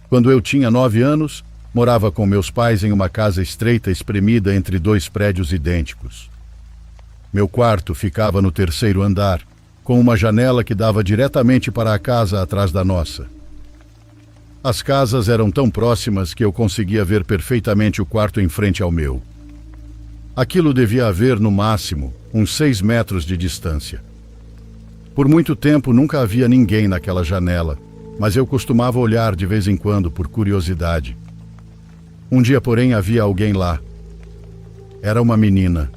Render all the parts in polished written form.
Quando eu tinha 9 anos, morava com meus pais em uma casa estreita espremida entre 2 prédios idênticos. Meu quarto ficava no 3º andar, com uma janela que dava diretamente para a casa atrás da nossa. As casas eram tão próximas que eu conseguia ver perfeitamente o quarto em frente ao meu. Aquilo devia haver, no máximo, uns 6 metros de distância. Por muito tempo nunca havia ninguém naquela janela, mas eu costumava olhar de vez em quando por curiosidade. Um dia, porém, havia alguém lá. Era uma menina.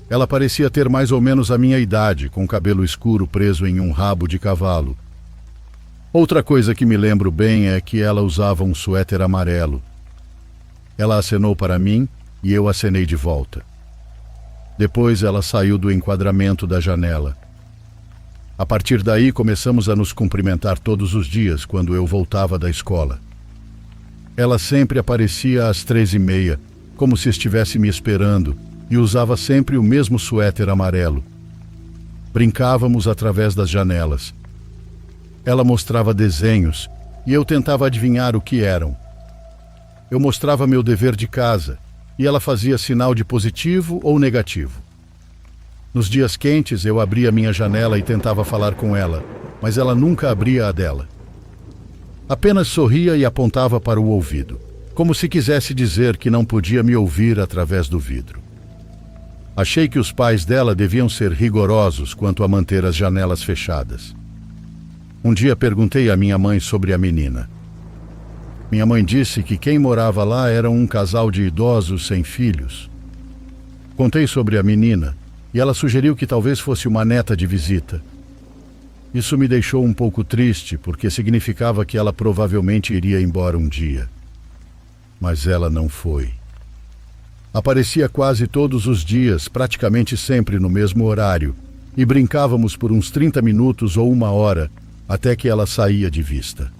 Ela parecia ter mais ou menos a minha idade, com cabelo escuro preso em um rabo de cavalo. Outra coisa que me lembro bem é que ela usava um suéter amarelo. Ela acenou para mim e eu acenei de volta. Depois ela saiu do enquadramento da janela. A partir daí começamos a nos cumprimentar todos os dias quando eu voltava da escola. Ela sempre aparecia às 3h30, como se estivesse me esperando, e usava sempre o mesmo suéter amarelo. Brincávamos através das janelas. Ela mostrava desenhos e eu tentava adivinhar o que eram. Eu mostrava meu dever de casa e ela fazia sinal de positivo ou negativo. Nos dias quentes eu abria minha janela e tentava falar com ela, mas ela nunca abria a dela. Apenas sorria e apontava para o ouvido, como se quisesse dizer que não podia me ouvir através do vidro. Achei que os pais dela deviam ser rigorosos quanto a manter as janelas fechadas. Um dia perguntei à minha mãe sobre a menina. Minha mãe disse que quem morava lá era um casal de idosos sem filhos. Contei sobre a menina e ela sugeriu que talvez fosse uma neta de visita. Isso me deixou um pouco triste, porque significava que ela provavelmente iria embora um dia. Mas ela não foi. Aparecia quase todos os dias, praticamente sempre no mesmo horário, e brincávamos por uns 30 minutos ou 1 hora, até que ela saía de vista.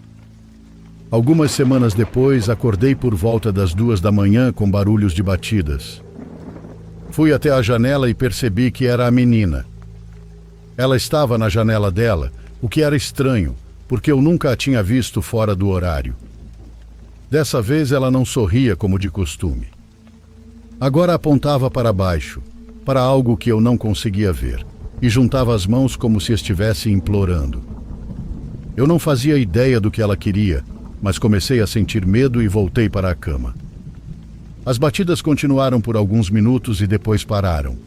Algumas semanas depois, acordei por volta das 2 da manhã com barulhos de batidas. Fui até a janela e percebi que era a menina. Ela estava na janela dela, o que era estranho, porque eu nunca a tinha visto fora do horário. Dessa vez ela não sorria como de costume. Agora apontava para baixo, para algo que eu não conseguia ver, e juntava as mãos como se estivesse implorando. Eu não fazia ideia do que ela queria, mas comecei a sentir medo e voltei para a cama. As batidas continuaram por alguns minutos e depois pararam.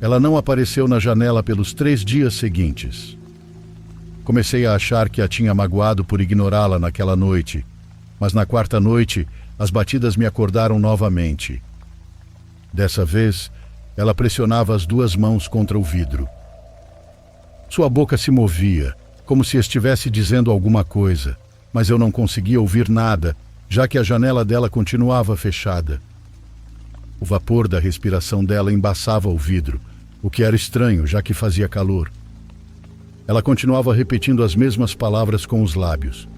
Ela não apareceu na janela pelos 3 dias seguintes. Comecei a achar que a tinha magoado por ignorá-la naquela noite, mas na 4ª noite as batidas me acordaram novamente. Dessa vez, ela pressionava as 2 mãos contra o vidro. Sua boca se movia, como se estivesse dizendo alguma coisa, mas eu não conseguia ouvir nada, já que a janela dela continuava fechada. O vapor da respiração dela embaçava o vidro, o que era estranho, já que fazia calor. Ela continuava repetindo as mesmas palavras com os lábios.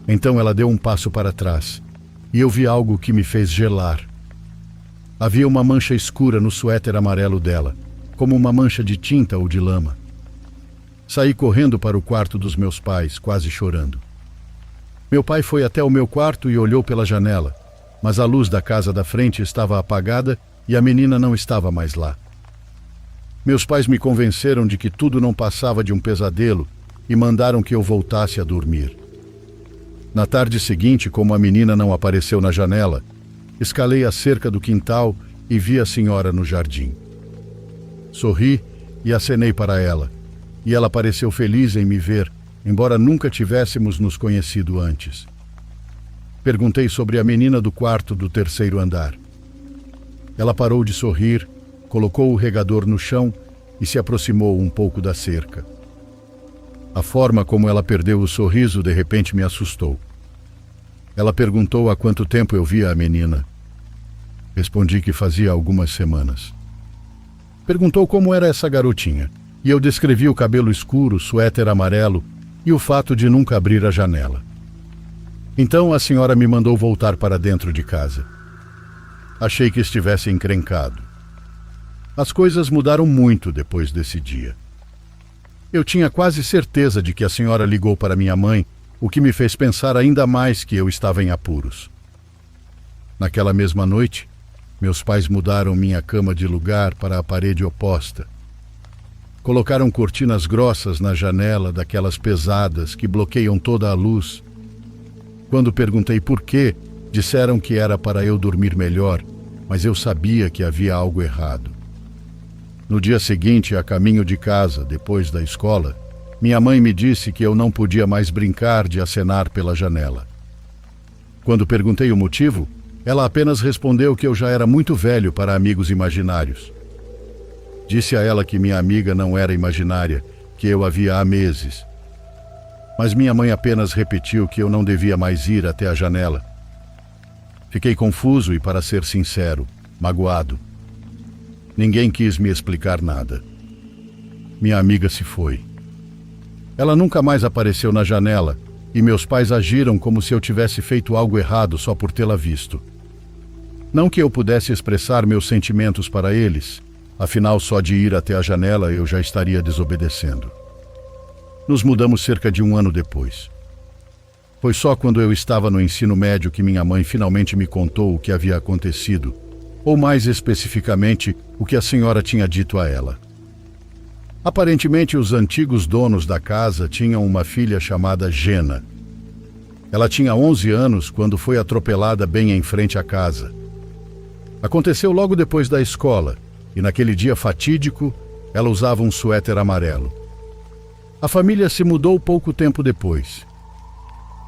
Então ela deu um passo para trás, e eu vi algo que me fez gelar. Havia uma mancha escura no suéter amarelo dela, como uma mancha de tinta ou de lama. Saí correndo para o quarto dos meus pais, quase chorando. Meu pai foi até o meu quarto e olhou pela janela, mas a luz da casa da frente estava apagada e a menina não estava mais lá. Meus pais me convenceram de que tudo não passava de um pesadelo e mandaram que eu voltasse a dormir. Na tarde seguinte, como a menina não apareceu na janela, escalei a cerca do quintal e vi a senhora no jardim. Sorri e acenei para ela, e ela pareceu feliz em me ver, embora nunca tivéssemos nos conhecido antes. Perguntei sobre a menina do quarto do 3º andar. Ela parou de sorrir, colocou o regador no chão e se aproximou um pouco da cerca. A forma como ela perdeu o sorriso de repente me assustou. Ela perguntou há quanto tempo eu via a menina. Respondi que fazia algumas semanas. Perguntou como era essa garotinha, e eu descrevi o cabelo escuro, suéter amarelo e o fato de nunca abrir a janela. Então a senhora me mandou voltar para dentro de casa. Achei que estivesse encrencado. As coisas mudaram muito depois desse dia. Eu tinha quase certeza de que a senhora ligou para minha mãe o que me fez pensar ainda mais que eu estava em apuros. Naquela mesma noite, meus pais mudaram minha cama de lugar para a parede oposta. Colocaram cortinas grossas na janela, daquelas pesadas que bloqueiam toda a luz. Quando perguntei por quê, disseram que era para eu dormir melhor, mas eu sabia que havia algo errado. No dia seguinte, a caminho de casa, depois da escola, minha mãe me disse que eu não podia mais brincar de acenar pela janela. Quando perguntei o motivo, ela apenas respondeu que eu já era muito velho para amigos imaginários. Disse a ela que minha amiga não era imaginária, que eu a via há meses. Mas minha mãe apenas repetiu que eu não devia mais ir até a janela. Fiquei confuso e, para ser sincero, magoado. Ninguém quis me explicar nada. Minha amiga se foi. Ela nunca mais apareceu na janela e meus pais agiram como se eu tivesse feito algo errado só por tê-la visto. Não que eu pudesse expressar meus sentimentos para eles, afinal só de ir até a janela eu já estaria desobedecendo. Nos mudamos cerca de 1 ano depois. Foi só quando eu estava no ensino médio que minha mãe finalmente me contou o que havia acontecido, ou mais especificamente, o que a senhora tinha dito a ela. Aparentemente, os antigos donos da casa tinham uma filha chamada Gena. Ela tinha 11 anos quando foi atropelada bem em frente à casa. Aconteceu logo depois da escola, e naquele dia fatídico, ela usava um suéter amarelo. A família se mudou pouco tempo depois.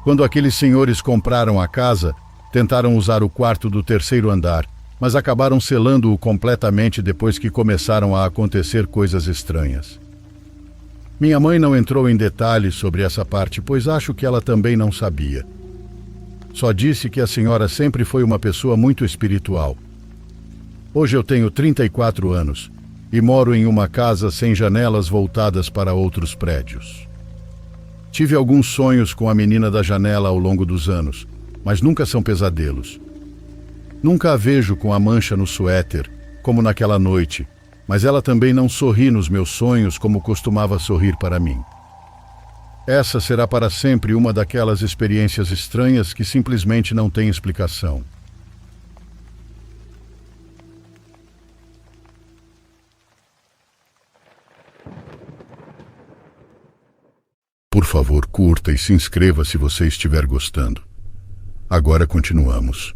Quando aqueles senhores compraram a casa, tentaram usar o quarto do 3º andar, mas acabaram selando-o completamente depois que começaram a acontecer coisas estranhas. Minha mãe não entrou em detalhes sobre essa parte, pois acho que ela também não sabia. Só disse que a senhora sempre foi uma pessoa muito espiritual. Hoje eu tenho 34 anos e moro em uma casa sem janelas voltadas para outros prédios. Tive alguns sonhos com a menina da janela ao longo dos anos, mas nunca são pesadelos. Nunca a vejo com a mancha no suéter, como naquela noite, mas ela também não sorri nos meus sonhos como costumava sorrir para mim. Essa será para sempre uma daquelas experiências estranhas que simplesmente não têm explicação. Por favor, curta e se inscreva se você estiver gostando. Agora continuamos.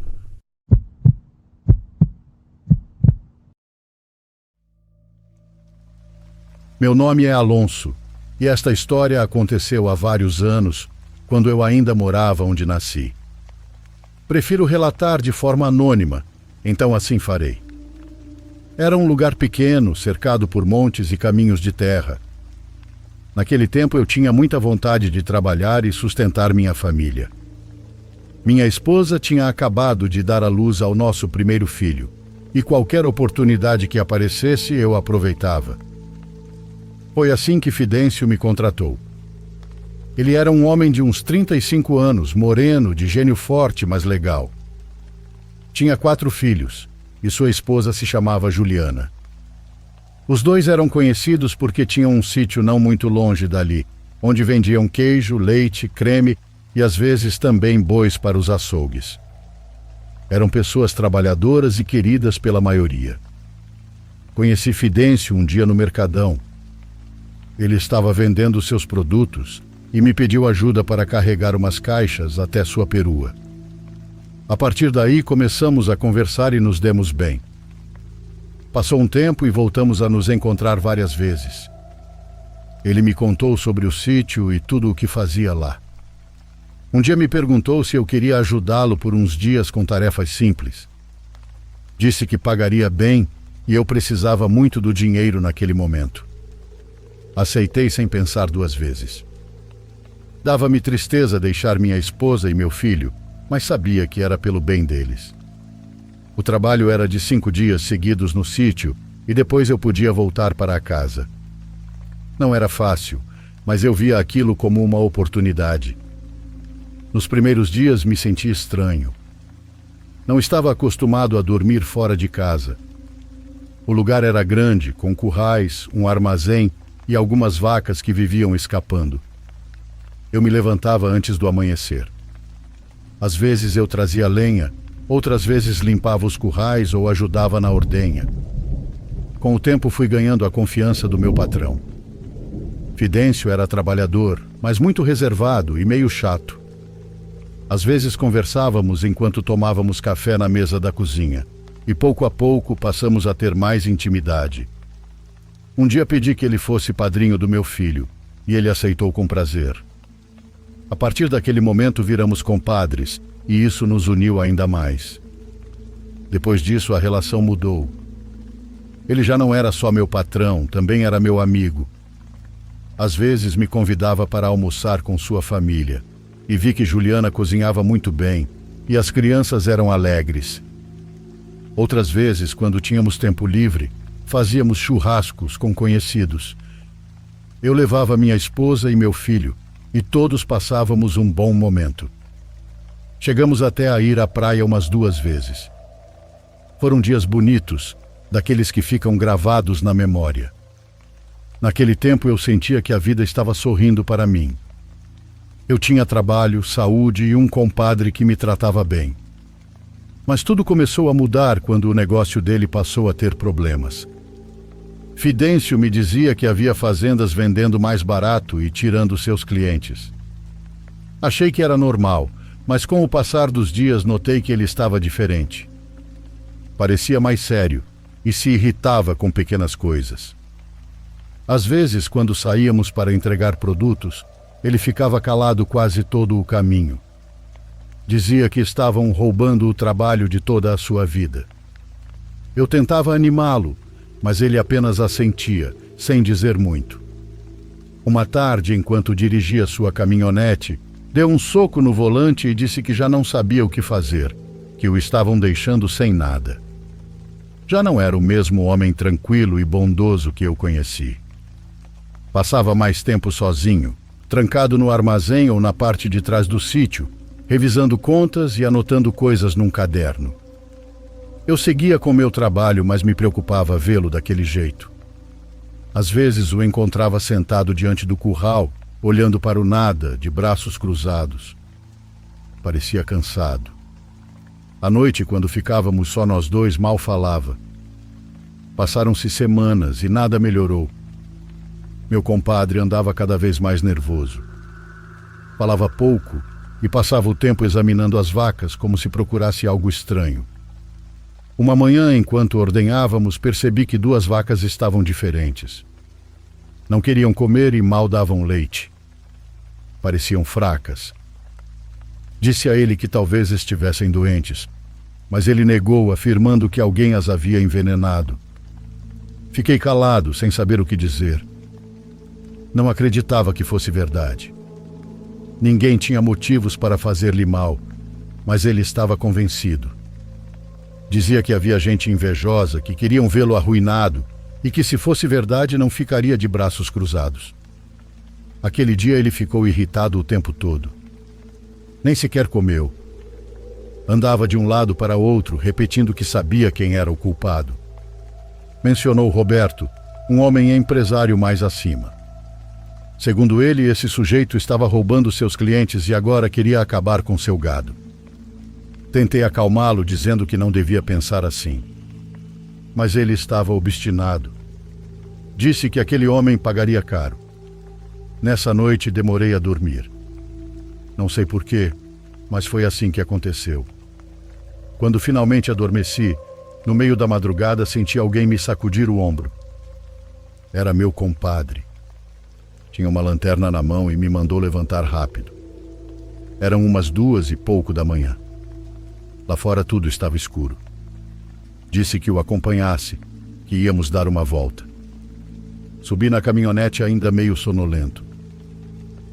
Meu nome é Alonso, e esta história aconteceu há vários anos, quando eu ainda morava onde nasci. Prefiro relatar de forma anônima, então assim farei. Era um lugar pequeno, cercado por montes e caminhos de terra. Naquele tempo eu tinha muita vontade de trabalhar e sustentar minha família. Minha esposa tinha acabado de dar à luz ao nosso primeiro filho, e qualquer oportunidade que aparecesse eu aproveitava. Foi assim que Fidêncio me contratou. Ele era um homem de uns 35 anos, moreno, de gênio forte, mas legal. Tinha 4 filhos, e sua esposa se chamava Juliana. Os dois eram conhecidos porque tinham um sítio não muito longe dali, onde vendiam queijo, leite, creme e às vezes também bois para os açougues. Eram pessoas trabalhadoras e queridas pela maioria. Conheci Fidêncio um dia no Mercadão. Ele estava vendendo seus produtos e me pediu ajuda para carregar umas caixas até sua perua. A partir daí começamos a conversar e nos demos bem. Passou um tempo e voltamos a nos encontrar várias vezes. Ele me contou sobre o sítio e tudo o que fazia lá. Um dia me perguntou se eu queria ajudá-lo por uns dias com tarefas simples. Disse que pagaria bem e eu precisava muito do dinheiro naquele momento. Aceitei sem pensar 2 vezes. Dava-me tristeza deixar minha esposa e meu filho, mas sabia que era pelo bem deles. O trabalho era de 5 dias seguidos no sítio e depois eu podia voltar para a casa. Não era fácil, mas eu via aquilo como uma oportunidade. Nos primeiros dias me senti estranho. Não estava acostumado a dormir fora de casa. O lugar era grande, com currais, um armazém e algumas vacas que viviam escapando. Eu me levantava antes do amanhecer. Às vezes eu trazia lenha, outras vezes limpava os currais ou ajudava na ordenha. Com o tempo fui ganhando a confiança do meu patrão. Fidêncio era trabalhador, mas muito reservado e meio chato. Às vezes conversávamos enquanto tomávamos café na mesa da cozinha, e pouco a pouco passamos a ter mais intimidade. Um dia pedi que ele fosse padrinho do meu filho, e ele aceitou com prazer. A partir daquele momento viramos compadres, e isso nos uniu ainda mais. Depois disso a relação mudou. Ele já não era só meu patrão, também era meu amigo. Às vezes me convidava para almoçar com sua família, e vi que Juliana cozinhava muito bem, e as crianças eram alegres. Outras vezes, quando tínhamos tempo livre, fazíamos churrascos com conhecidos. Eu levava minha esposa e meu filho, e todos passávamos um bom momento. Chegamos até a ir à praia umas 2 vezes. Foram dias bonitos, daqueles que ficam gravados na memória. Naquele tempo eu sentia que a vida estava sorrindo para mim. Eu tinha trabalho, saúde e um compadre que me tratava bem. Mas tudo começou a mudar quando o negócio dele passou a ter problemas. Fidêncio me dizia que havia fazendas vendendo mais barato e tirando seus clientes. Achei que era normal, mas com o passar dos dias notei que ele estava diferente. Parecia mais sério e se irritava com pequenas coisas. Às vezes, quando saíamos para entregar produtos, ele ficava calado quase todo o caminho. Dizia que estavam roubando o trabalho de toda a sua vida. Eu tentava animá-lo, mas ele apenas assentia, sem dizer muito. Uma tarde, enquanto dirigia sua caminhonete, deu um soco no volante e disse que já não sabia o que fazer, que o estavam deixando sem nada. Já não era o mesmo homem tranquilo e bondoso que eu conheci. Passava mais tempo sozinho, trancado no armazém ou na parte de trás do sítio, revisando contas e anotando coisas num caderno. Eu seguia com meu trabalho, mas me preocupava vê-lo daquele jeito. Às vezes o encontrava sentado diante do curral, olhando para o nada, de braços cruzados. Parecia cansado. À noite, quando ficávamos só nós dois, mal falava. Passaram-se semanas e nada melhorou. Meu compadre andava cada vez mais nervoso. Falava pouco e passava o tempo examinando as vacas como se procurasse algo estranho. Uma manhã, enquanto ordenhávamos, percebi que 2 vacas estavam diferentes. Não queriam comer e mal davam leite. Pareciam fracas. Disse a ele que talvez estivessem doentes, mas ele negou, afirmando que alguém as havia envenenado. Fiquei calado, sem saber o que dizer. Não acreditava que fosse verdade. Ninguém tinha motivos para fazer-lhe mal, mas ele estava convencido. Dizia que havia gente invejosa, que queriam vê-lo arruinado e que, se fosse verdade, não ficaria de braços cruzados. Aquele dia ele ficou irritado o tempo todo. Nem sequer comeu. Andava de um lado para outro, repetindo que sabia quem era o culpado. Mencionou Roberto, um homem empresário mais acima. Segundo ele, esse sujeito estava roubando seus clientes e agora queria acabar com seu gado. Tentei acalmá-lo, dizendo que não devia pensar assim. Mas ele estava obstinado. Disse que aquele homem pagaria caro. Nessa noite demorei a dormir. Não sei porquê, mas foi assim que aconteceu. Quando finalmente adormeci, no meio da madrugada senti alguém me sacudir o ombro. Era meu compadre. Tinha uma lanterna na mão e me mandou levantar rápido. Eram umas 2 e pouco da manhã. Lá fora tudo estava escuro. Disse que o acompanhasse, que íamos dar uma volta. Subi na caminhonete ainda meio sonolento.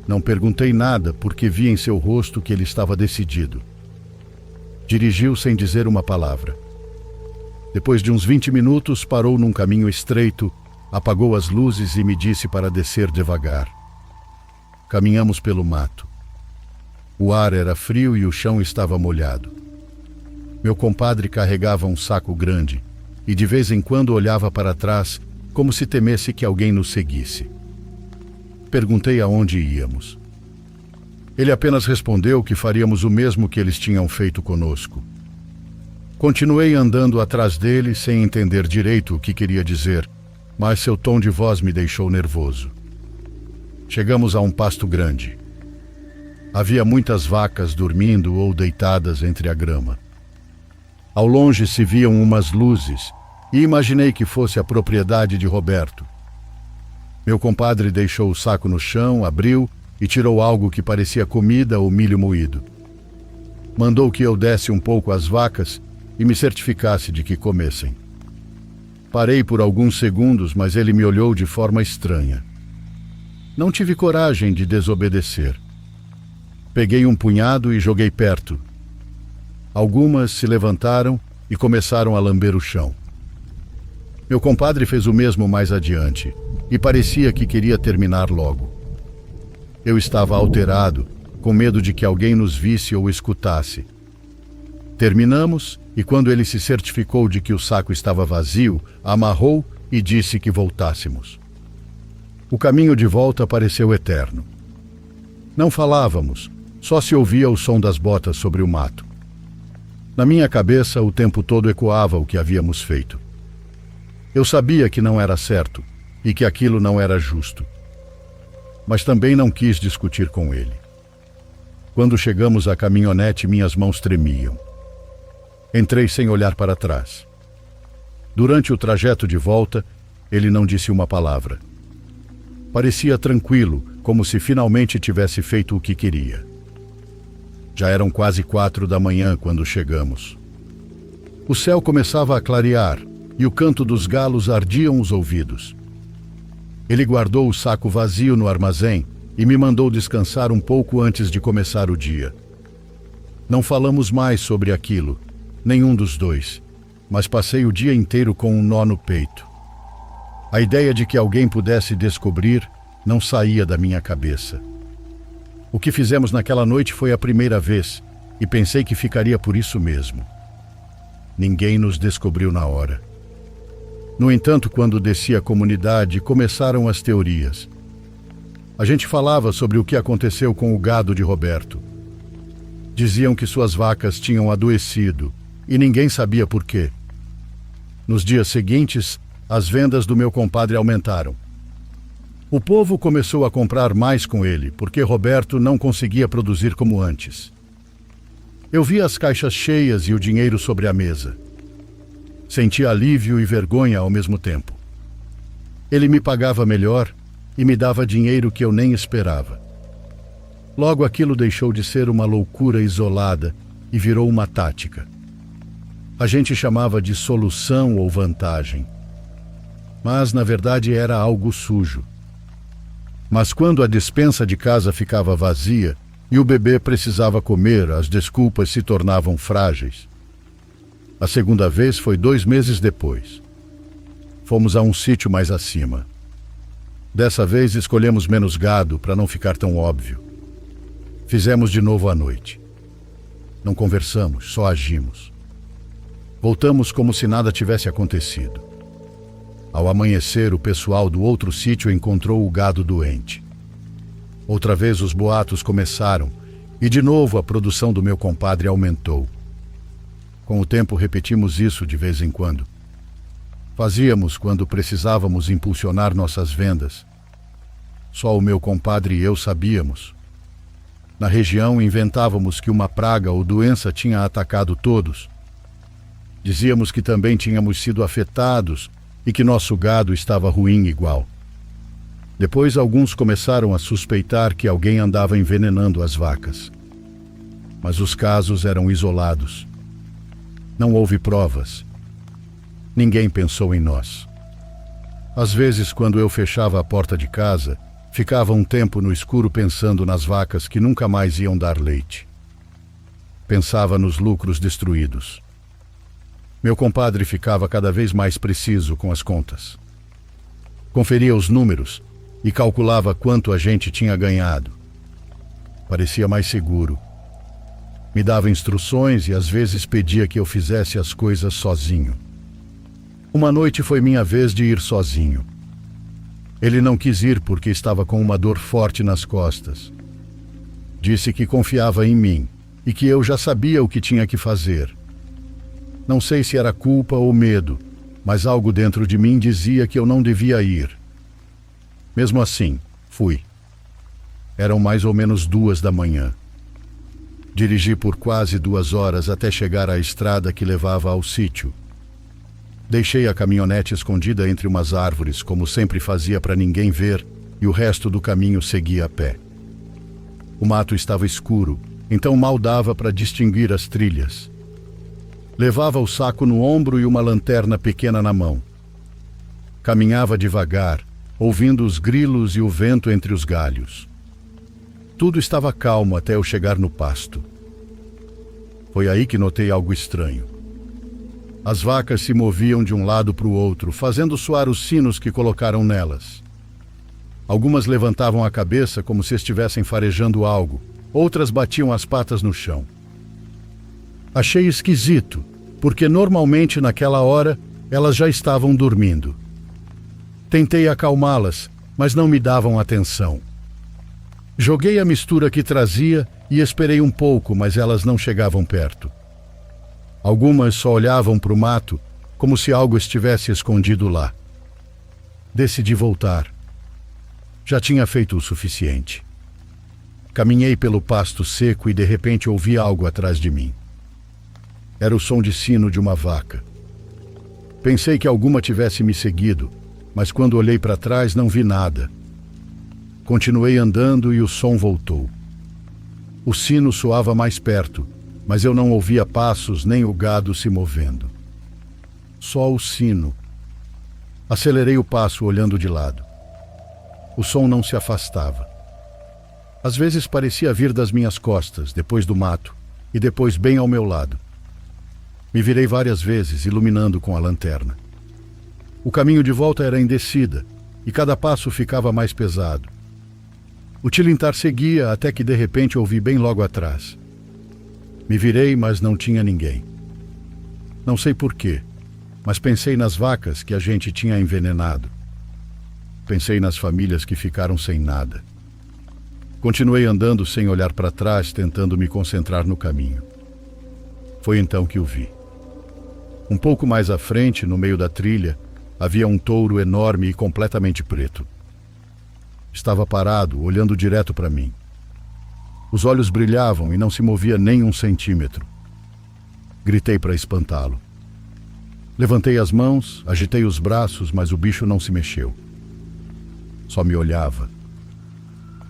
Não perguntei nada porque vi em seu rosto que ele estava decidido. Dirigiu sem dizer uma palavra. Depois de uns 20 minutos, parou num caminho estreito, apagou as luzes e me disse para descer devagar. Caminhamos pelo mato. O ar era frio e o chão estava molhado. Meu compadre carregava um saco grande e de vez em quando olhava para trás, como se temesse que alguém nos seguisse. Perguntei aonde íamos. Ele apenas respondeu que faríamos o mesmo que eles tinham feito conosco. Continuei andando atrás dele sem entender direito o que queria dizer, mas seu tom de voz me deixou nervoso. Chegamos a um pasto grande. Havia muitas vacas dormindo ou deitadas entre a grama. Ao longe se viam umas luzes e imaginei que fosse a propriedade de Roberto. Meu compadre deixou o saco no chão, abriu e tirou algo que parecia comida ou milho moído. Mandou que eu desse um pouco às vacas e me certificasse de que comessem. Parei por alguns segundos, mas ele me olhou de forma estranha. Não tive coragem de desobedecer. Peguei um punhado e joguei perto. Algumas se levantaram e começaram a lamber o chão. Meu compadre fez o mesmo mais adiante e parecia que queria terminar logo. Eu estava alterado, com medo de que alguém nos visse ou escutasse. Terminamos e quando ele se certificou de que o saco estava vazio, amarrou e disse que voltássemos. O caminho de volta pareceu eterno. Não falávamos, só se ouvia o som das botas sobre o mato. Na minha cabeça, o tempo todo ecoava o que havíamos feito. Eu sabia que não era certo e que aquilo não era justo. Mas também não quis discutir com ele. Quando chegamos à caminhonete, minhas mãos tremiam. Entrei sem olhar para trás. Durante o trajeto de volta, ele não disse uma palavra. Parecia tranquilo, como se finalmente tivesse feito o que queria. Já eram quase 4 da manhã quando chegamos. O céu começava a clarear e o canto dos galos ardiam os ouvidos. Ele guardou o saco vazio no armazém e me mandou descansar um pouco antes de começar o dia. Não falamos mais sobre aquilo, nenhum dos dois, mas passei o dia inteiro com um nó no peito. A ideia de que alguém pudesse descobrir não saía da minha cabeça. O que fizemos naquela noite foi a primeira vez e pensei que ficaria por isso mesmo. Ninguém nos descobriu na hora. No entanto, quando desci a comunidade, começaram as teorias. A gente falava sobre o que aconteceu com o gado de Roberto. Diziam que suas vacas tinham adoecido e ninguém sabia por quê. Nos dias seguintes, as vendas do meu compadre aumentaram. O povo começou a comprar mais com ele, porque Roberto não conseguia produzir como antes. Eu via as caixas cheias e o dinheiro sobre a mesa. Senti alívio e vergonha ao mesmo tempo. Ele me pagava melhor e me dava dinheiro que eu nem esperava. Logo aquilo deixou de ser uma loucura isolada e virou uma tática. A gente chamava de solução ou vantagem. Mas, na verdade, era algo sujo. Mas quando a despensa de casa ficava vazia e o bebê precisava comer, as desculpas se tornavam frágeis. A segunda vez foi 2 meses depois. Fomos a um sítio mais acima. Dessa vez escolhemos menos gado para não ficar tão óbvio. Fizemos de novo à noite. Não conversamos, só agimos. Voltamos como se nada tivesse acontecido. Ao amanhecer, o pessoal do outro sítio encontrou o gado doente. Outra vez os boatos começaram e de novo a produção do meu compadre aumentou. Com o tempo repetimos isso de vez em quando. Fazíamos quando precisávamos impulsionar nossas vendas. Só o meu compadre e eu sabíamos. Na região inventávamos que uma praga ou doença tinha atacado todos. Dizíamos que também tínhamos sido afetados e que nosso gado estava ruim igual. Depois alguns começaram a suspeitar que alguém andava envenenando as vacas. Mas os casos eram isolados. Não houve provas. Ninguém pensou em nós. Às vezes, quando eu fechava a porta de casa, ficava um tempo no escuro pensando nas vacas que nunca mais iam dar leite. Pensava nos lucros destruídos. Meu compadre ficava cada vez mais preciso com as contas. Conferia os números e calculava quanto a gente tinha ganhado. Parecia mais seguro. Me dava instruções e às vezes pedia que eu fizesse as coisas sozinho. Uma noite foi minha vez de ir sozinho. Ele não quis ir porque estava com uma dor forte nas costas. Disse que confiava em mim e que eu já sabia o que tinha que fazer. Não sei se era culpa ou medo, mas algo dentro de mim dizia que eu não devia ir. Mesmo assim, fui. Eram mais ou menos 2 da manhã. Dirigi por quase 2 horas até chegar à estrada que levava ao sítio. Deixei a caminhonete escondida entre umas árvores, como sempre fazia para ninguém ver, e o resto do caminho segui a pé. O mato estava escuro, então mal dava para distinguir as trilhas. Levava o saco no ombro e uma lanterna pequena na mão. Caminhava devagar, ouvindo os grilos e o vento entre os galhos. Tudo estava calmo até eu chegar no pasto. Foi aí que notei algo estranho. As vacas se moviam de um lado para o outro, fazendo soar os sinos que colocaram nelas. Algumas levantavam a cabeça como se estivessem farejando algo, outras batiam as patas no chão. Achei esquisito, porque normalmente naquela hora elas já estavam dormindo. Tentei acalmá-las, mas não me davam atenção. Joguei a mistura que trazia e esperei um pouco, mas elas não chegavam perto. Algumas só olhavam para o mato, como se algo estivesse escondido lá. Decidi voltar. Já tinha feito o suficiente. Caminhei pelo pasto seco e de repente ouvi algo atrás de mim. Era o som de sino de uma vaca. Pensei que alguma tivesse me seguido, mas quando olhei para trás não vi nada. Continuei andando e o som voltou. O sino soava mais perto, mas eu não ouvia passos nem o gado se movendo. Só o sino. Acelerei o passo olhando de lado. O som não se afastava. Às vezes parecia vir das minhas costas, depois do mato, e depois bem ao meu lado. Me virei várias vezes, iluminando com a lanterna. O caminho de volta era em descida, e cada passo ficava mais pesado. O tilintar seguia até que de repente ouvi bem logo atrás. Me virei, mas não tinha ninguém. Não sei porquê, mas pensei nas vacas que a gente tinha envenenado. Pensei nas famílias que ficaram sem nada. Continuei andando sem olhar para trás, tentando me concentrar no caminho. Foi então que o vi. Um pouco mais à frente, no meio da trilha, havia um touro enorme e completamente preto. Estava parado, olhando direto para mim. Os olhos brilhavam e não se movia nem 1 centímetro. Gritei para espantá-lo. Levantei as mãos, agitei os braços, mas o bicho não se mexeu. Só me olhava.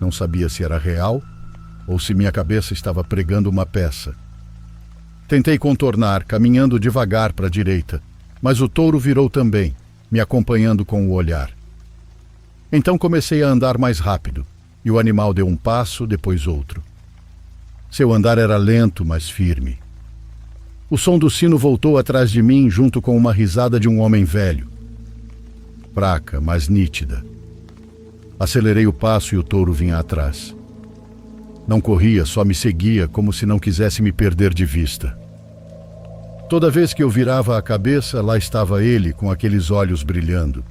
Não sabia se era real ou se minha cabeça estava pregando uma peça. Tentei contornar, caminhando devagar para a direita, mas o touro virou também, me acompanhando com o olhar. Então comecei a andar mais rápido, e o animal deu um passo, depois outro. Seu andar era lento, mas firme. O som do sino voltou atrás de mim, junto com uma risada de um homem velho. Fraca, mas nítida. Acelerei o passo e o touro vinha atrás. Não corria, só me seguia, como se não quisesse me perder de vista. Toda vez que eu virava a cabeça, lá estava ele, com aqueles olhos brilhando.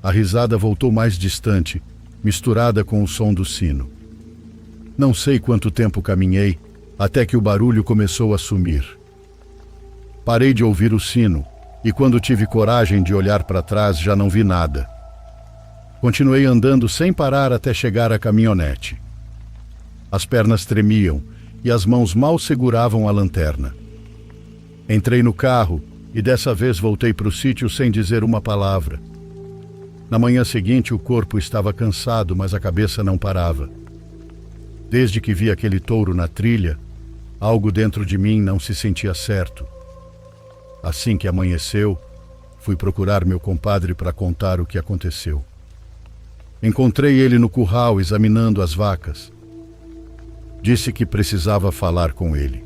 A risada voltou mais distante, misturada com o som do sino. Não sei quanto tempo caminhei, até que o barulho começou a sumir. Parei de ouvir o sino, e quando tive coragem de olhar para trás, já não vi nada. Continuei andando sem parar até chegar à caminhonete. As pernas tremiam, e as mãos mal seguravam a lanterna. Entrei no carro, e dessa vez voltei para o sítio sem dizer uma palavra. Na manhã seguinte, o corpo estava cansado, mas a cabeça não parava. Desde que vi aquele touro na trilha, algo dentro de mim não se sentia certo. Assim que amanheceu, fui procurar meu compadre para contar o que aconteceu. Encontrei ele no curral examinando as vacas. Disse que precisava falar com ele.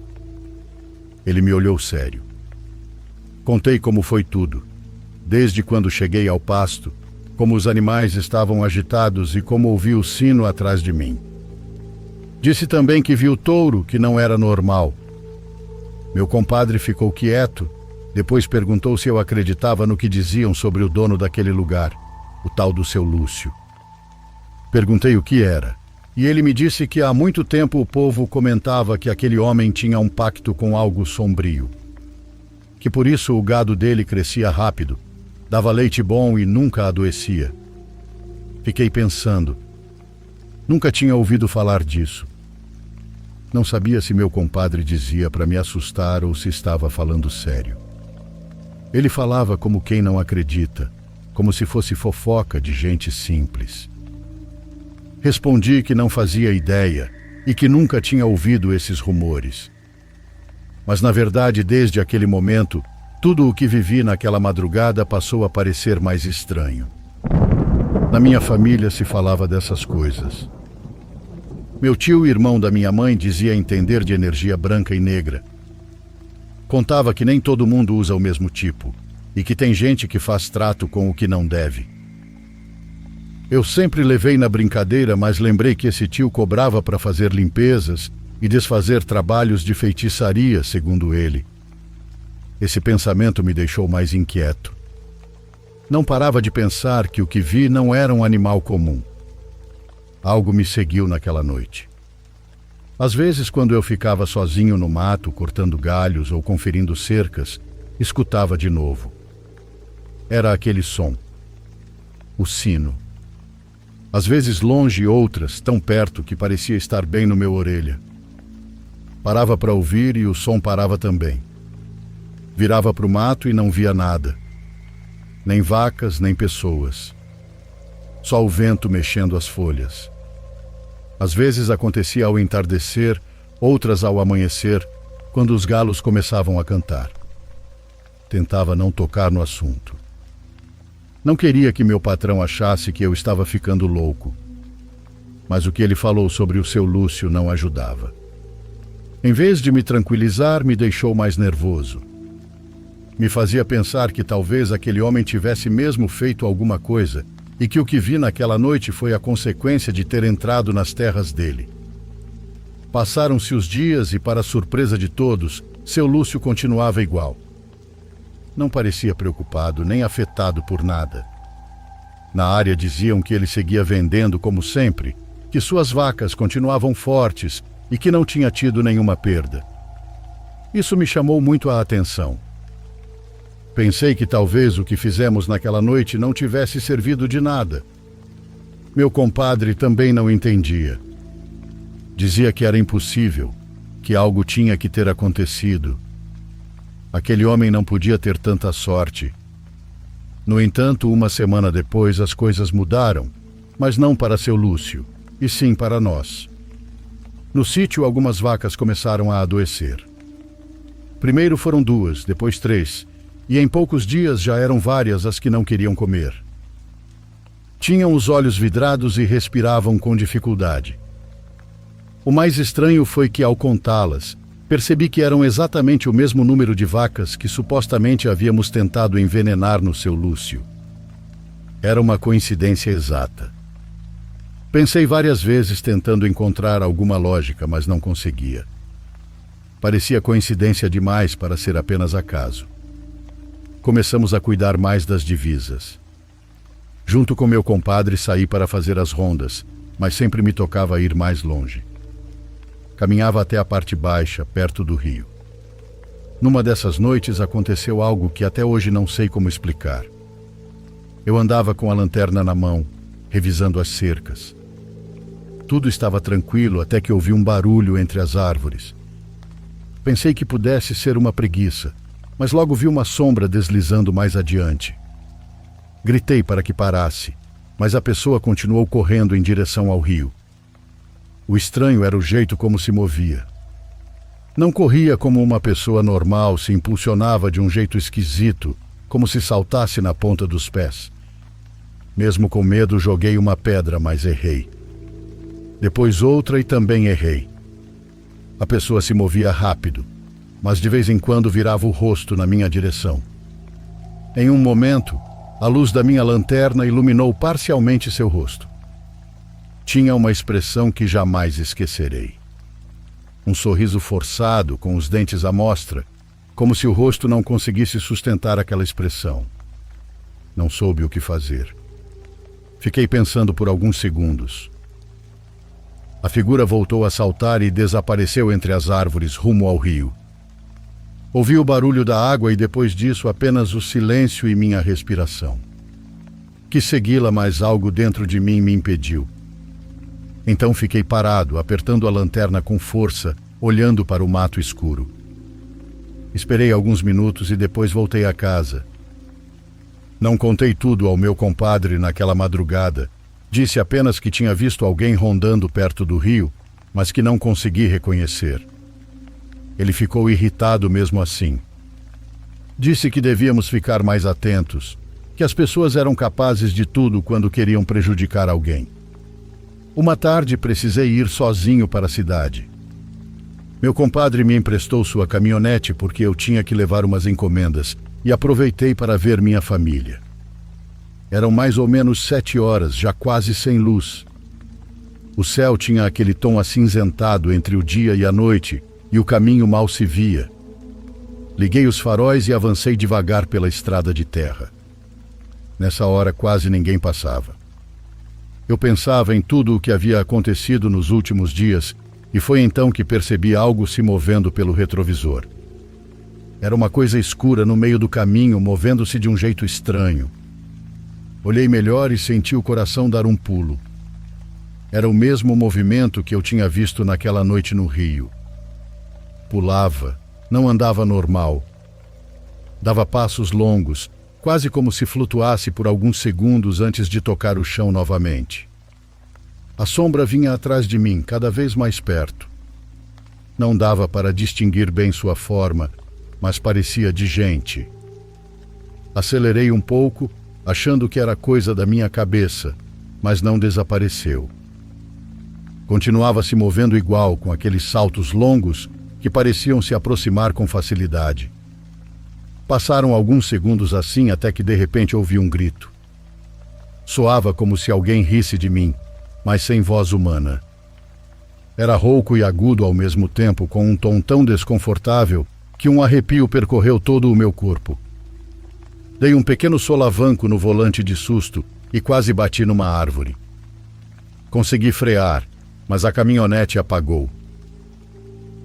Ele me olhou sério. Contei como foi tudo, desde quando cheguei ao pasto, como os animais estavam agitados e como ouvi o sino atrás de mim. Disse também que viu o touro, que não era normal. Meu compadre ficou quieto, depois perguntou se eu acreditava no que diziam sobre o dono daquele lugar, o tal do seu Lúcio. Perguntei o que era, E ele me disse que há muito tempo o povo comentava que aquele homem tinha um pacto com algo sombrio. Que por isso o gado dele crescia rápido, dava leite bom e nunca adoecia. Fiquei pensando. Nunca tinha ouvido falar disso. Não sabia se meu compadre dizia para me assustar ou se estava falando sério. Ele falava como quem não acredita, como se fosse fofoca de gente simples. Respondi que não fazia ideia e que nunca tinha ouvido esses rumores. Mas, na verdade, desde aquele momento, tudo o que vivi naquela madrugada passou a parecer mais estranho. Na minha família se falava dessas coisas. Meu tio, irmão da minha mãe, dizia entender de energia branca e negra. Contava que nem todo mundo usa o mesmo tipo e que tem gente que faz trato com o que não deve. Eu sempre levei na brincadeira, mas lembrei que esse tio cobrava para fazer limpezas e desfazer trabalhos de feitiçaria, segundo ele. Esse pensamento me deixou mais inquieto. Não parava de pensar que o que vi não era um animal comum. Algo me seguiu naquela noite. Às vezes, quando eu ficava sozinho no mato, cortando galhos ou conferindo cercas, escutava de novo. Era aquele som. O sino. Às vezes longe e outras, tão perto que parecia estar bem no meu orelha. Parava para ouvir e o som parava também. Virava para o mato e não via nada. Nem vacas, nem pessoas. Só o vento mexendo as folhas. Às vezes acontecia ao entardecer, outras ao amanhecer, quando os galos começavam a cantar. Tentava não tocar no assunto. Não queria que meu patrão achasse que eu estava ficando louco. Mas o que ele falou sobre o seu Lúcio não ajudava. Em vez de me tranquilizar, me deixou mais nervoso. Me fazia pensar que talvez aquele homem tivesse mesmo feito alguma coisa e que o que vi naquela noite foi a consequência de ter entrado nas terras dele. Passaram-se os dias e, para a surpresa de todos, seu Lúcio continuava igual. Não parecia preocupado nem afetado por nada. Na área diziam que ele seguia vendendo como sempre, que suas vacas continuavam fortes e que não tinha tido nenhuma perda. Isso me chamou muito a atenção. Pensei que talvez o que fizemos naquela noite não tivesse servido de nada. Meu compadre também não entendia. Dizia que era impossível, que algo tinha que ter acontecido. Aquele homem não podia ter tanta sorte. No entanto, uma semana depois as coisas mudaram, mas não para seu Lúcio, e sim para nós. No sítio, algumas vacas começaram a adoecer. Primeiro foram 2, depois 3, e em poucos dias já eram várias as que não queriam comer. Tinham os olhos vidrados e respiravam com dificuldade. O mais estranho foi que, ao contá-las, percebi que eram exatamente o mesmo número de vacas que supostamente havíamos tentado envenenar no seu Lúcio. Era uma coincidência exata. Pensei várias vezes tentando encontrar alguma lógica, mas não conseguia. Parecia coincidência demais para ser apenas acaso. Começamos a cuidar mais das divisas. Junto com meu compadre saí para fazer as rondas, mas sempre me tocava ir mais longe. Caminhava até a parte baixa, perto do rio. Numa dessas noites aconteceu algo que até hoje não sei como explicar. Eu andava com a lanterna na mão, revisando as cercas. Tudo estava tranquilo até que ouvi um barulho entre as árvores. Pensei que pudesse ser uma preguiça, mas logo vi uma sombra deslizando mais adiante. Gritei para que parasse, mas a pessoa continuou correndo em direção ao rio. O estranho era o jeito como se movia. Não corria como uma pessoa normal, se impulsionava de um jeito esquisito, como se saltasse na ponta dos pés. Mesmo com medo, joguei uma pedra, mas errei. Depois outra e também errei. A pessoa se movia rápido, mas de vez em quando virava o rosto na minha direção. Em um momento, a luz da minha lanterna iluminou parcialmente seu rosto. Tinha uma expressão que jamais esquecerei. Um sorriso forçado, com os dentes à mostra, como se o rosto não conseguisse sustentar aquela expressão. Não soube o que fazer. Fiquei pensando por alguns segundos. A figura voltou a saltar e desapareceu entre as árvores, rumo ao rio. Ouvi o barulho da água e depois disso apenas o silêncio e minha respiração. Quis segui-la, mas algo dentro de mim me impediu. Então fiquei parado, apertando a lanterna com força, olhando para o mato escuro. Esperei alguns minutos e depois voltei a casa. Não contei tudo ao meu compadre naquela madrugada. Disse apenas que tinha visto alguém rondando perto do rio, mas que não consegui reconhecer. Ele ficou irritado mesmo assim. Disse que devíamos ficar mais atentos, que as pessoas eram capazes de tudo quando queriam prejudicar alguém. Uma tarde precisei ir sozinho para a cidade. Meu compadre me emprestou sua caminhonete porque eu tinha que levar umas encomendas e aproveitei para ver minha família. Eram mais ou menos 7 horas, já quase sem luz. O céu tinha aquele tom acinzentado entre o dia e a noite e o caminho mal se via. Liguei os faróis e avancei devagar pela estrada de terra. Nessa hora quase ninguém passava. Eu pensava em tudo o que havia acontecido nos últimos dias e foi então que percebi algo se movendo pelo retrovisor. Era uma coisa escura no meio do caminho, movendo-se de um jeito estranho. Olhei melhor e senti o coração dar um pulo. Era o mesmo movimento que eu tinha visto naquela noite no rio. Pulava, não andava normal. Dava passos longos, quase como se flutuasse por alguns segundos antes de tocar o chão novamente. A sombra vinha atrás de mim, cada vez mais perto. Não dava para distinguir bem sua forma, mas parecia de gente. Acelerei um pouco, achando que era coisa da minha cabeça, mas não desapareceu. Continuava se movendo igual, com aqueles saltos longos que pareciam se aproximar com facilidade. Passaram alguns segundos assim até que de repente ouvi um grito. Soava como se alguém risse de mim, mas sem voz humana. Era rouco e agudo ao mesmo tempo, com um tom tão desconfortável que um arrepio percorreu todo o meu corpo. Dei um pequeno solavanco no volante de susto e quase bati numa árvore. Consegui frear, mas a caminhonete apagou.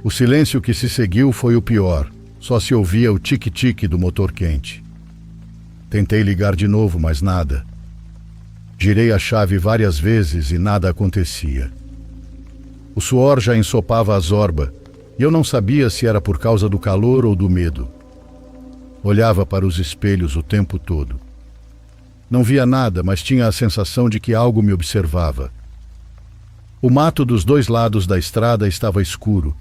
O silêncio que se seguiu foi o pior, só se ouvia o tique-tique do motor quente. Tentei ligar de novo, mas nada. Girei a chave várias vezes e nada acontecia. O suor já ensopava a zorba e eu não sabia se era por causa do calor ou do medo. Olhava para os espelhos o tempo todo. Não via nada, mas tinha a sensação de que algo me observava. O mato dos dois lados da estrada estava escuro,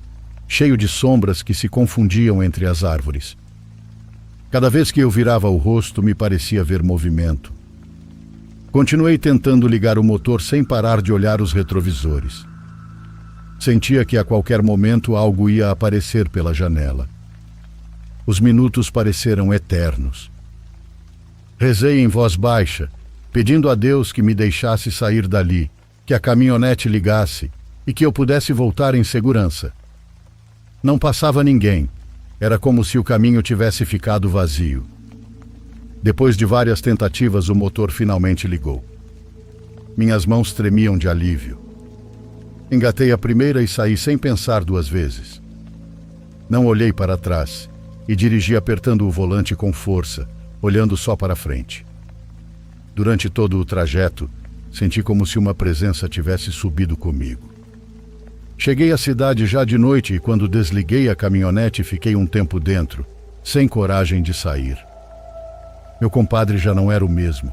cheio de sombras que se confundiam entre as árvores. Cada vez que eu virava o rosto, me parecia ver movimento. Continuei tentando ligar o motor sem parar de olhar os retrovisores. Sentia que a qualquer momento algo ia aparecer pela janela. Os minutos pareceram eternos. Rezei em voz baixa, pedindo a Deus que me deixasse sair dali, que a caminhonete ligasse e que eu pudesse voltar em segurança. Não passava ninguém. Era como se o caminho tivesse ficado vazio. Depois de várias tentativas, o motor finalmente ligou. Minhas mãos tremiam de alívio. Engatei a primeira e saí sem pensar 2 vezes. Não olhei para trás e dirigi apertando o volante com força, olhando só para frente. Durante todo o trajeto, senti como se uma presença tivesse subido comigo. Cheguei à cidade já de noite e quando desliguei a caminhonete fiquei um tempo dentro, sem coragem de sair. Meu compadre já não era o mesmo.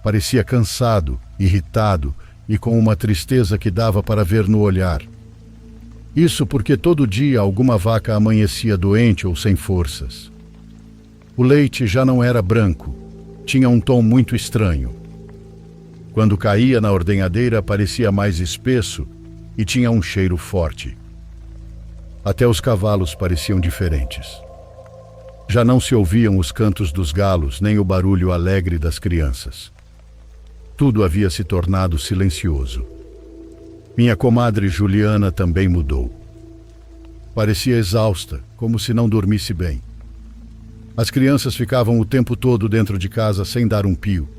Parecia cansado, irritado e com uma tristeza que dava para ver no olhar. Isso porque todo dia alguma vaca amanhecia doente ou sem forças. O leite já não era branco, tinha um tom muito estranho. Quando caía na ordenhadeira parecia mais espesso e tinha um cheiro forte. Até os cavalos pareciam diferentes. Já não se ouviam os cantos dos galos nem o barulho alegre das crianças. Tudo havia se tornado silencioso. Minha comadre Juliana também mudou. Parecia exausta, como se não dormisse bem. As crianças ficavam o tempo todo dentro de casa sem dar um pio.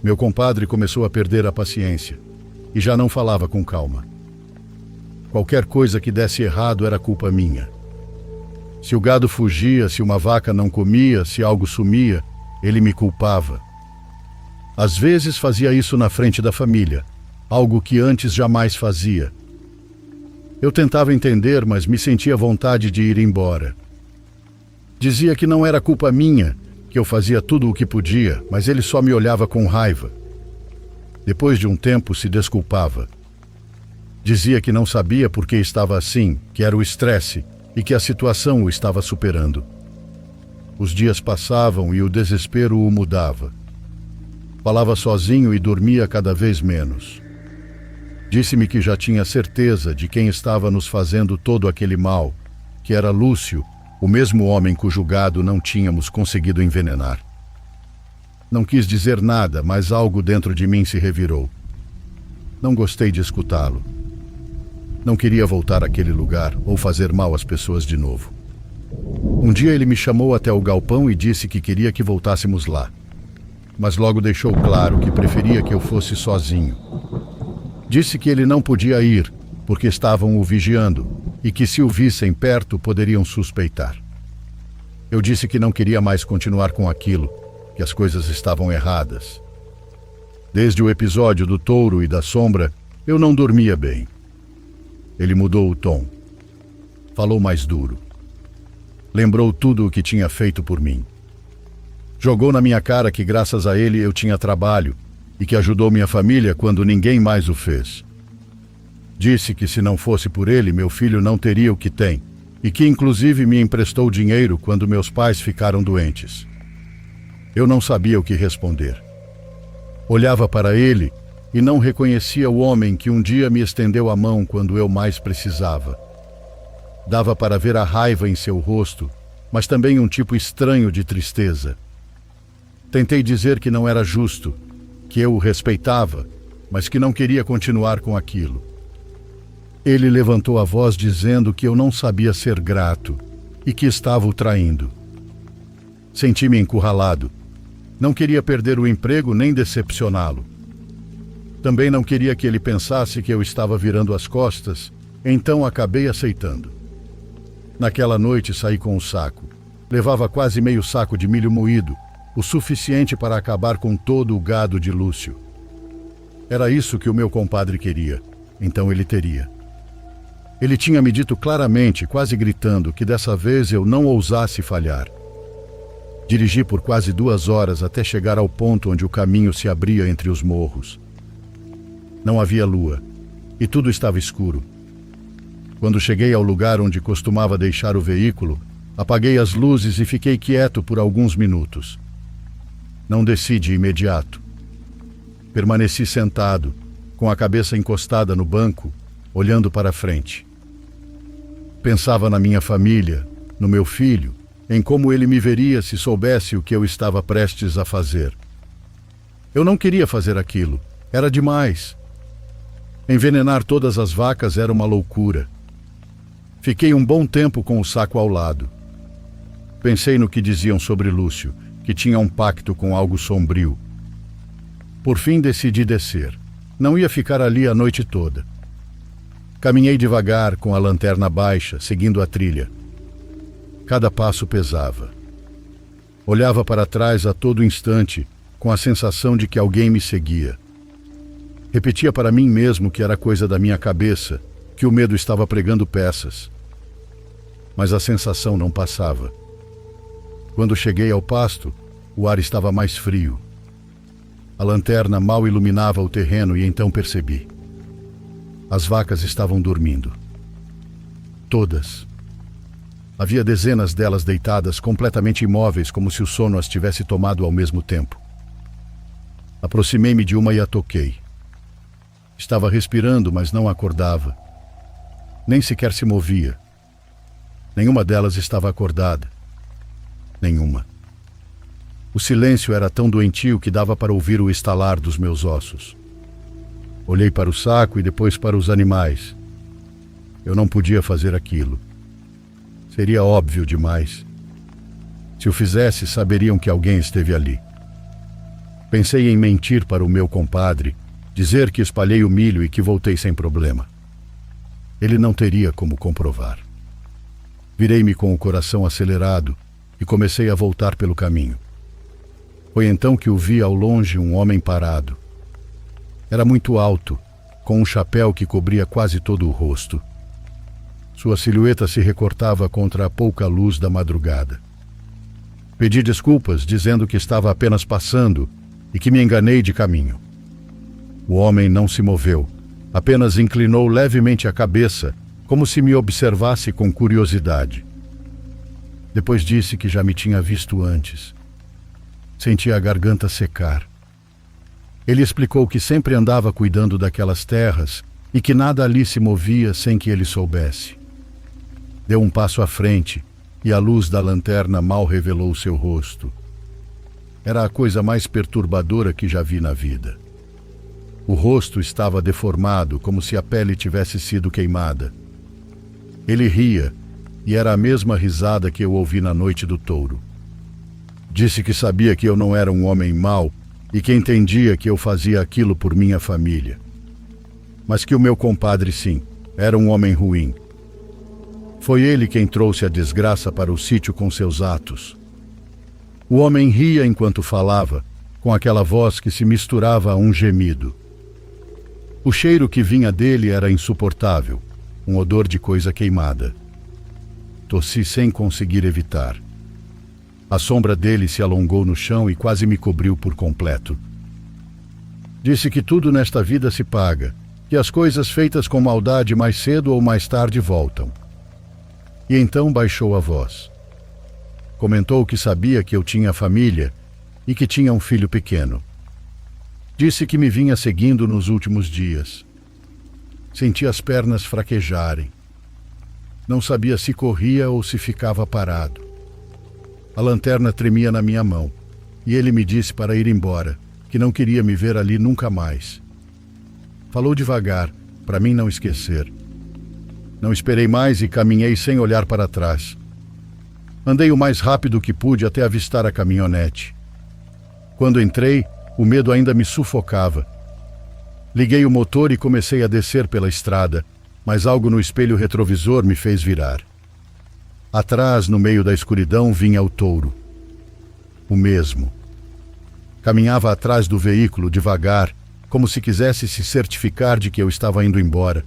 Meu compadre começou a perder a paciência. e já não falava com calma. Qualquer coisa que desse errado era culpa minha. Se o gado fugia, se uma vaca não comia, se algo sumia, ele me culpava. Às vezes fazia isso na frente da família, algo que antes jamais fazia. Eu tentava entender, mas me sentia vontade de ir embora. Dizia que não era culpa minha, que eu fazia tudo o que podia, mas ele só me olhava com raiva. Depois de um tempo, se desculpava. Dizia que não sabia por que estava assim, que era o estresse e que a situação o estava superando. Os dias passavam e o desespero o mudava. Falava sozinho e dormia cada vez menos. Disse-me que já tinha certeza de quem estava nos fazendo todo aquele mal, que era Lúcio, o mesmo homem cujo gado não tínhamos conseguido envenenar. Não quis dizer nada, mas algo dentro de mim se revirou. Não gostei de escutá-lo. Não queria voltar àquele lugar ou fazer mal às pessoas de novo. Um dia ele me chamou até o galpão e disse que queria que voltássemos lá. Mas logo deixou claro que preferia que eu fosse sozinho. Disse que ele não podia ir, porque estavam o vigiando, e que se o vissem perto poderiam suspeitar. Eu disse que não queria mais continuar com aquilo, que as coisas estavam erradas. Desde o episódio do touro e da sombra, eu não dormia bem. Ele mudou o tom. Falou mais duro. Lembrou tudo o que tinha feito por mim. Jogou na minha cara que graças a ele eu tinha trabalho e que ajudou minha família quando ninguém mais o fez. Disse que se não fosse por ele, meu filho não teria o que tem e que inclusive me emprestou dinheiro quando meus pais ficaram doentes. Eu não sabia o que responder. Olhava para ele e não reconhecia o homem que um dia me estendeu a mão quando eu mais precisava. Dava para ver a raiva em seu rosto, mas também um tipo estranho de tristeza. Tentei dizer que não era justo, que eu o respeitava, mas que não queria continuar com aquilo. Ele levantou a voz dizendo que eu não sabia ser grato e que estava o traindo. Senti-me encurralado. Não queria perder o emprego nem decepcioná-lo. Também não queria que ele pensasse que eu estava virando as costas, então acabei aceitando. Naquela noite saí com um saco. Levava quase meio saco de milho moído, o suficiente para acabar com todo o gado de Lúcio. Era isso que o meu compadre queria, então ele teria. Ele tinha me dito claramente, quase gritando, que dessa vez eu não ousasse falhar. Dirigi por quase 2 horas até chegar ao ponto onde o caminho se abria entre os morros. Não havia lua, e tudo estava escuro. Quando cheguei ao lugar onde costumava deixar o veículo, apaguei as luzes e fiquei quieto por alguns minutos. Não desci de imediato. Permaneci sentado, com a cabeça encostada no banco, olhando para frente. Pensava na minha família, no meu filho, em como ele me veria se soubesse o que eu estava prestes a fazer. Eu não queria fazer aquilo, era demais. Envenenar todas as vacas era uma loucura. Fiquei um bom tempo com o saco ao lado. Pensei no que diziam sobre Lúcio, que tinha um pacto com algo sombrio. Por fim decidi descer. Não ia ficar ali a noite toda. Caminhei devagar, com a lanterna baixa, seguindo a trilha. Cada passo pesava. Olhava para trás a todo instante, com a sensação de que alguém me seguia. Repetia para mim mesmo que era coisa da minha cabeça, que o medo estava pregando peças. Mas a sensação não passava. Quando cheguei ao pasto, o ar estava mais frio. A lanterna mal iluminava o terreno e então percebi. As vacas estavam dormindo. Todas. Havia dezenas delas deitadas completamente imóveis, como se o sono as tivesse tomado ao mesmo tempo. Aproximei-me de uma e a toquei. Estava respirando, mas não acordava. Nem sequer se movia. Nenhuma delas estava acordada. Nenhuma. O silêncio era tão doentio que dava para ouvir o estalar dos meus ossos. Olhei para o saco e depois para os animais. Eu não podia fazer aquilo. Seria óbvio demais. Se o fizesse, saberiam que alguém esteve ali. Pensei em mentir para o meu compadre, dizer que espalhei o milho e que voltei sem problema. Ele não teria como comprovar. Virei-me com o coração acelerado e comecei a voltar pelo caminho. Foi então que o vi ao longe um homem parado. Era muito alto, com um chapéu que cobria quase todo o rosto. Sua silhueta se recortava contra a pouca luz da madrugada. Pedi desculpas, dizendo que estava apenas passando e que me enganei de caminho. O homem não se moveu, apenas inclinou levemente a cabeça, como se me observasse com curiosidade. Depois disse que já me tinha visto antes. Senti a garganta secar. Ele explicou que sempre andava cuidando daquelas terras e que nada ali se movia sem que ele soubesse. Deu um passo à frente e a luz da lanterna mal revelou seu rosto. Era a coisa mais perturbadora que já vi na vida. O rosto estava deformado, como se a pele tivesse sido queimada. Ele ria, e era a mesma risada que eu ouvi na noite do touro. Disse que sabia que eu não era um homem mau e que entendia que eu fazia aquilo por minha família. Mas que o meu compadre, sim, era um homem ruim. Foi ele quem trouxe a desgraça para o sítio com seus atos. O homem ria enquanto falava, com aquela voz que se misturava a um gemido. O cheiro que vinha dele era insuportável, um odor de coisa queimada. Tossi sem conseguir evitar. A sombra dele se alongou no chão e quase me cobriu por completo. Disse que tudo nesta vida se paga, que as coisas feitas com maldade mais cedo ou mais tarde voltam. E então baixou a voz. Comentou que sabia que eu tinha família e que tinha um filho pequeno. Disse que me vinha seguindo nos últimos dias. Senti as pernas fraquejarem. Não sabia se corria ou se ficava parado. A lanterna tremia na minha mão, e ele me disse para ir embora, que não queria me ver ali nunca mais. Falou devagar, para mim não esquecer. Não esperei mais e caminhei sem olhar para trás. Andei o mais rápido que pude até avistar a caminhonete. Quando entrei, o medo ainda me sufocava. Liguei o motor e comecei a descer pela estrada, mas algo no espelho retrovisor me fez virar. Atrás, no meio da escuridão, vinha o touro. O mesmo. Caminhava atrás do veículo, devagar, como se quisesse se certificar de que eu estava indo embora.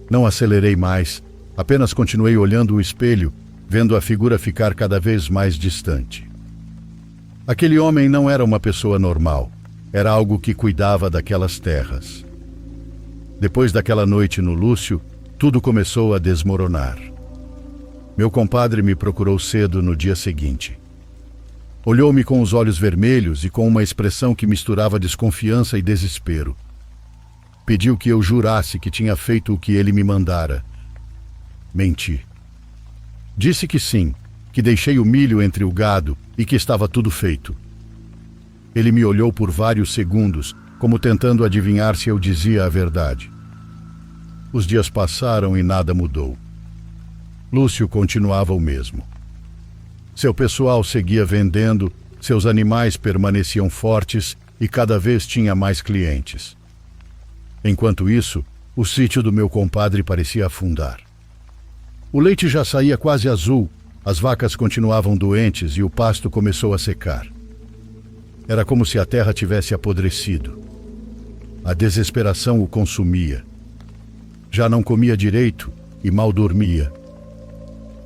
Não acelerei mais, apenas continuei olhando o espelho, vendo a figura ficar cada vez mais distante. Aquele homem não era uma pessoa normal, era algo que cuidava daquelas terras. Depois daquela noite no Lúcio, tudo começou a desmoronar. Meu compadre me procurou cedo no dia seguinte. Olhou-me com os olhos vermelhos e com uma expressão que misturava desconfiança e desespero. Pediu que eu jurasse que tinha feito o que ele me mandara. Menti. Disse que sim, que deixei o milho entre o gado e que estava tudo feito. Ele me olhou por vários segundos, como tentando adivinhar se eu dizia a verdade. Os dias passaram e nada mudou. Lúcio continuava o mesmo. Seu pessoal seguia vendendo, seus animais permaneciam fortes e cada vez tinha mais clientes. Enquanto isso, o sítio do meu compadre parecia afundar. O leite já saía quase azul, as vacas continuavam doentes e o pasto começou a secar. Era como se a terra tivesse apodrecido. A desesperação o consumia. Já não comia direito e mal dormia.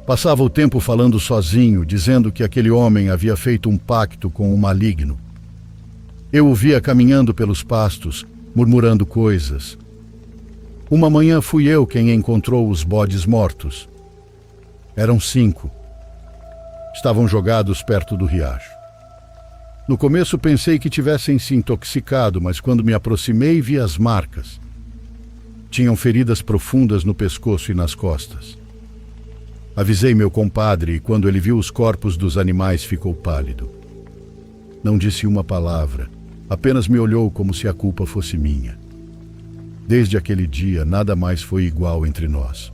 Passava o tempo falando sozinho, dizendo que aquele homem havia feito um pacto com o maligno. Eu o via caminhando pelos pastos, murmurando coisas. Uma manhã fui eu quem encontrou os bodes mortos. Eram 5. Estavam jogados perto do riacho. No começo pensei que tivessem se intoxicado, mas quando me aproximei vi as marcas. Tinham feridas profundas no pescoço e nas costas. Avisei meu compadre e quando ele viu os corpos dos animais ficou pálido. Não disse uma palavra, apenas me olhou como se a culpa fosse minha. Desde aquele dia nada mais foi igual entre nós.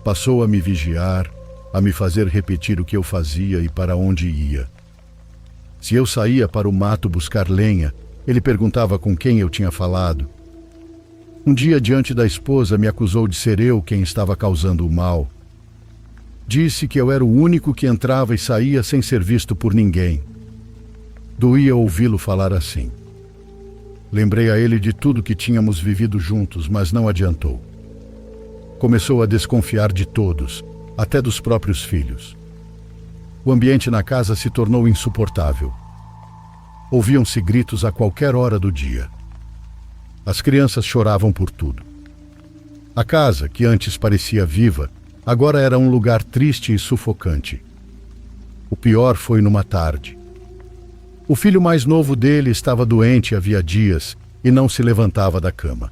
Passou a me vigiar, a me fazer repetir o que eu fazia e para onde ia. Se eu saía para o mato buscar lenha, Ele perguntava com quem eu tinha falado. Um dia, diante da esposa, me acusou de ser eu quem estava causando o mal. Disse que eu era o único que entrava e saía sem ser visto por ninguém. Doía ouvi-lo falar assim. Lembrei a ele de tudo que tínhamos vivido juntos, mas não adiantou. Começou a desconfiar de todos, até dos próprios filhos. O ambiente na casa se tornou insuportável. Ouviam-se gritos a qualquer hora do dia. As crianças choravam por tudo. A casa, que antes parecia viva, agora era um lugar triste e sufocante. O pior foi numa tarde. O filho mais novo dele estava doente havia dias e não se levantava da cama.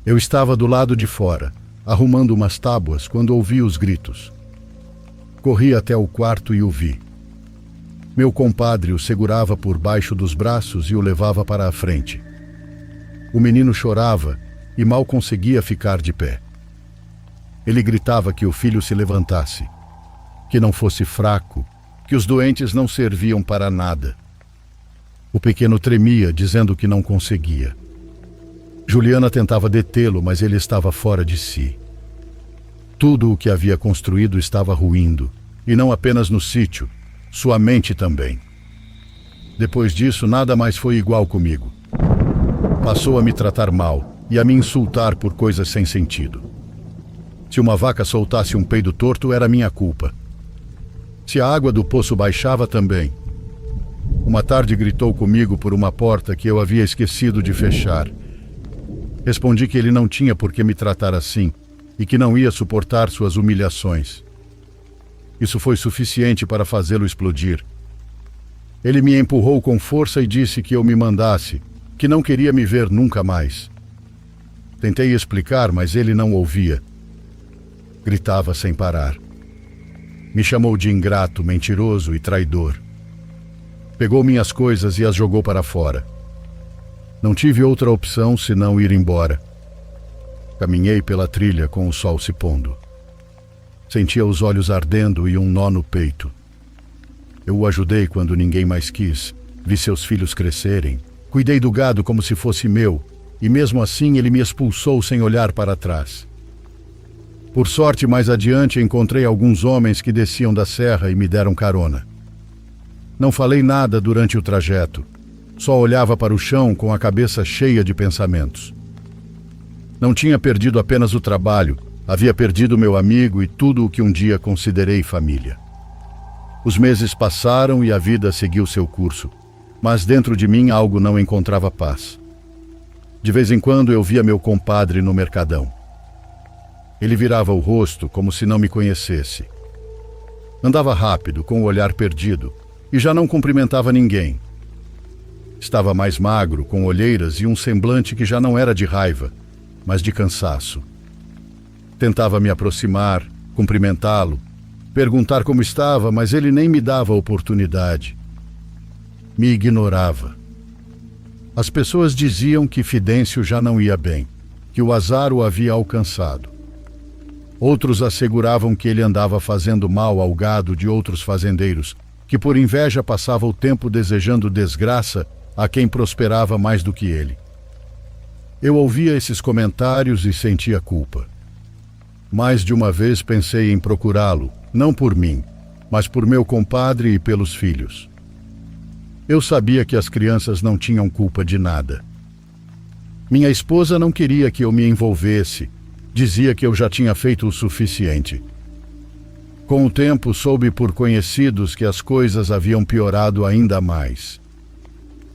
Eu estava do lado de fora, arrumando umas tábuas, quando ouvi os gritos. Corri até o quarto e o vi. Meu compadre o segurava por baixo dos braços e o levava para a frente. O menino chorava e mal conseguia ficar de pé. Ele gritava que o filho se levantasse, que não fosse fraco, que os doentes não serviam para nada. O pequeno tremia, dizendo que não conseguia. Juliana tentava detê-lo, mas ele estava fora de si. Tudo o que havia construído estava ruindo, e não apenas no sítio, sua mente também. Depois disso, nada mais foi igual comigo. Passou a me tratar mal e a me insultar por coisas sem sentido. Se uma vaca soltasse um peido torto, era minha culpa. Se a água do poço baixava, também. Uma tarde gritou comigo por uma porta que eu havia esquecido de fechar. Respondi que ele não tinha por que me tratar assim e que não ia suportar suas humilhações. Isso foi suficiente para fazê-lo explodir. Ele me empurrou com força e disse que eu me mandasse, que não queria me ver nunca mais. Tentei explicar, mas ele não ouvia. Gritava sem parar. Me chamou de ingrato, mentiroso e traidor. Pegou minhas coisas e as jogou para fora. Não tive outra opção senão ir embora. Caminhei pela trilha com o sol se pondo. Sentia os olhos ardendo e um nó no peito. Eu o ajudei quando ninguém mais quis. Vi seus filhos crescerem. Cuidei do gado como se fosse meu, e mesmo assim ele me expulsou sem olhar para trás. Por sorte, mais adiante encontrei alguns homens que desciam da serra e me deram carona. Não falei nada durante o trajeto. Só olhava para o chão com a cabeça cheia de pensamentos. Não tinha perdido apenas o trabalho, havia perdido meu amigo e tudo o que um dia considerei família. Os meses passaram e a vida seguiu seu curso, mas dentro de mim algo não encontrava paz. De vez em quando eu via meu compadre no mercadão. Ele virava o rosto como se não me conhecesse. Andava rápido, com o olhar perdido, e já não cumprimentava ninguém. Estava mais magro, com olheiras e um semblante que já não era de raiva, mas de cansaço. Tentava me aproximar, cumprimentá-lo, perguntar como estava, mas ele nem me dava oportunidade. Me ignorava. As pessoas diziam que Fidêncio já não ia bem, que o azar o havia alcançado. Outros asseguravam que ele andava fazendo mal ao gado de outros fazendeiros, que por inveja passava o tempo desejando desgraça a quem prosperava mais do que ele. Eu ouvia esses comentários e sentia culpa. Mais de uma vez pensei em procurá-lo, não por mim, mas por meu compadre e pelos filhos. Eu sabia que as crianças não tinham culpa de nada. Minha esposa não queria que eu me envolvesse, dizia que eu já tinha feito o suficiente. Com o tempo, soube por conhecidos que as coisas haviam piorado ainda mais.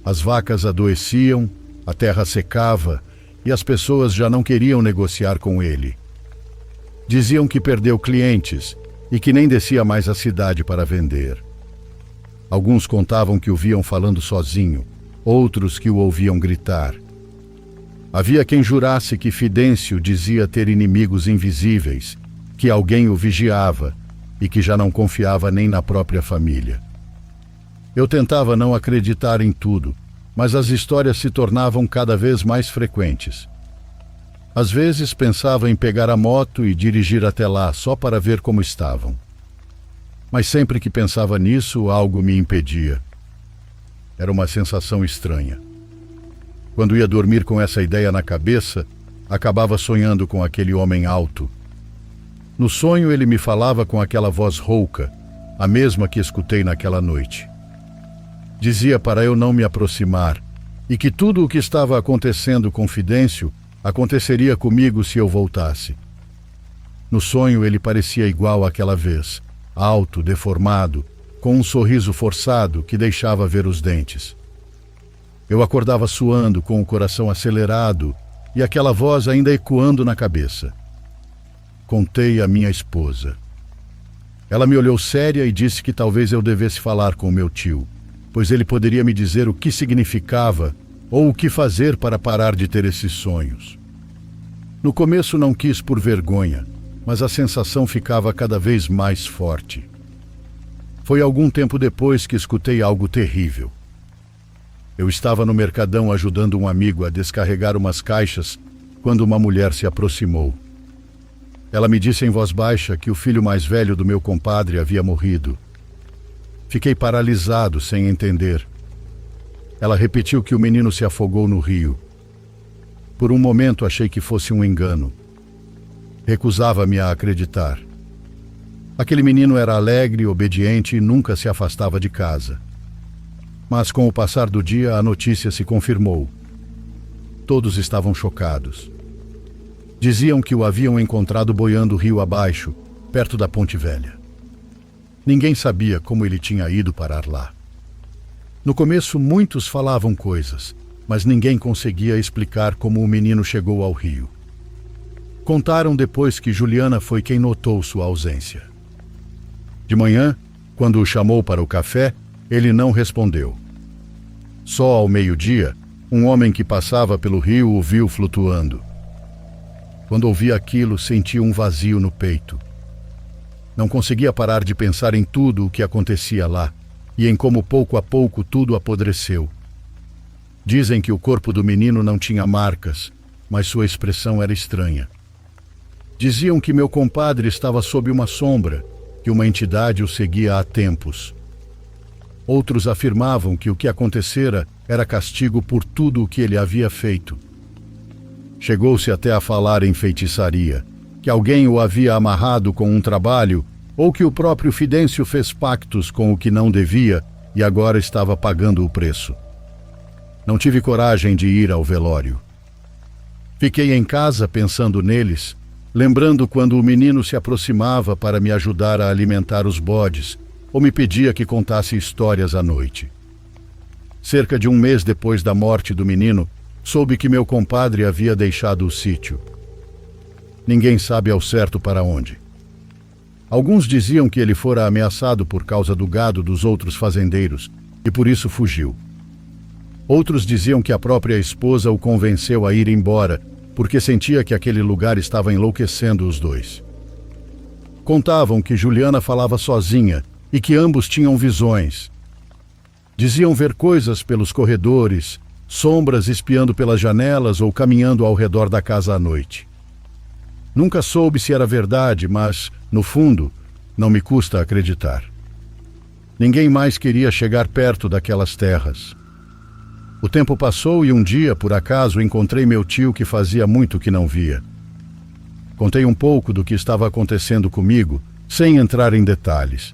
As vacas adoeciam, a terra secava e as pessoas já não queriam negociar com ele. Diziam que perdeu clientes e que nem descia mais à cidade para vender. Alguns contavam que o viam falando sozinho, outros que o ouviam gritar. Havia quem jurasse que Fidêncio dizia ter inimigos invisíveis, que alguém o vigiava e que já não confiava nem na própria família. Eu tentava não acreditar em tudo, mas as histórias se tornavam cada vez mais frequentes. Às vezes pensava em pegar a moto e dirigir até lá só para ver como estavam. Mas sempre que pensava nisso, algo me impedia. Era uma sensação estranha. Quando ia dormir com essa ideia na cabeça, acabava sonhando com aquele homem alto. No sonho ele me falava com aquela voz rouca, a mesma que escutei naquela noite. Dizia para eu não me aproximar e que tudo o que estava acontecendo com Fidêncio aconteceria comigo se eu voltasse. No sonho ele parecia igual àquela vez, alto, deformado, com um sorriso forçado que deixava ver os dentes. Eu acordava suando, com o coração acelerado e aquela voz ainda ecoando na cabeça. Contei à minha esposa. Ela me olhou séria e disse que talvez eu devesse falar com meu tio, pois ele poderia me dizer o que significava ou o que fazer para parar de ter esses sonhos. No começo não quis por vergonha, mas a sensação ficava cada vez mais forte. Foi algum tempo depois que escutei algo terrível. Eu estava no mercadão ajudando um amigo a descarregar umas caixas quando uma mulher se aproximou. Ela me disse em voz baixa que o filho mais velho do meu compadre havia morrido. Fiquei paralisado, sem entender. Ela repetiu que o menino se afogou no rio. Por um momento achei que fosse um engano. Recusava-me a acreditar. Aquele menino era alegre, obediente e nunca se afastava de casa. Mas com o passar do dia a notícia se confirmou. Todos estavam chocados. Diziam que o haviam encontrado boiando rio abaixo, perto da Ponte Velha. Ninguém sabia como ele tinha ido parar lá. No começo muitos falavam coisas, mas ninguém conseguia explicar como o menino chegou ao rio. Contaram depois que Juliana foi quem notou sua ausência. De manhã, quando o chamou para o café, ele não respondeu. Só ao meio-dia, um homem que passava pelo rio o viu flutuando. Quando ouvi aquilo, senti um vazio no peito. Não conseguia parar de pensar em tudo o que acontecia lá e em como pouco a pouco tudo apodreceu. Dizem que o corpo do menino não tinha marcas, mas sua expressão era estranha. Diziam que meu compadre estava sob uma sombra, que uma entidade o seguia há tempos. Outros afirmavam que o que acontecera era castigo por tudo o que ele havia feito. Chegou-se até a falar em feitiçaria, que alguém o havia amarrado com um trabalho ou que o próprio Fidêncio fez pactos com o que não devia e agora estava pagando o preço. Não tive coragem de ir ao velório. Fiquei em casa pensando neles, lembrando quando o menino se aproximava para me ajudar a alimentar os bodes ou me pedia que contasse histórias à noite. Cerca de um mês depois da morte do menino, soube que meu compadre havia deixado o sítio. Ninguém sabe ao certo para onde. Alguns diziam que ele fora ameaçado por causa do gado dos outros fazendeiros e por isso fugiu. Outros diziam que a própria esposa o convenceu a ir embora, porque sentia que aquele lugar estava enlouquecendo os dois. Contavam que Juliana falava sozinha e que ambos tinham visões. Diziam ver coisas pelos corredores, sombras espiando pelas janelas ou caminhando ao redor da casa à noite. Nunca soube se era verdade, mas, no fundo, não me custa acreditar. Ninguém mais queria chegar perto daquelas terras. O tempo passou e um dia, por acaso, encontrei meu tio que fazia muito que não via. Contei um pouco do que estava acontecendo comigo, sem entrar em detalhes.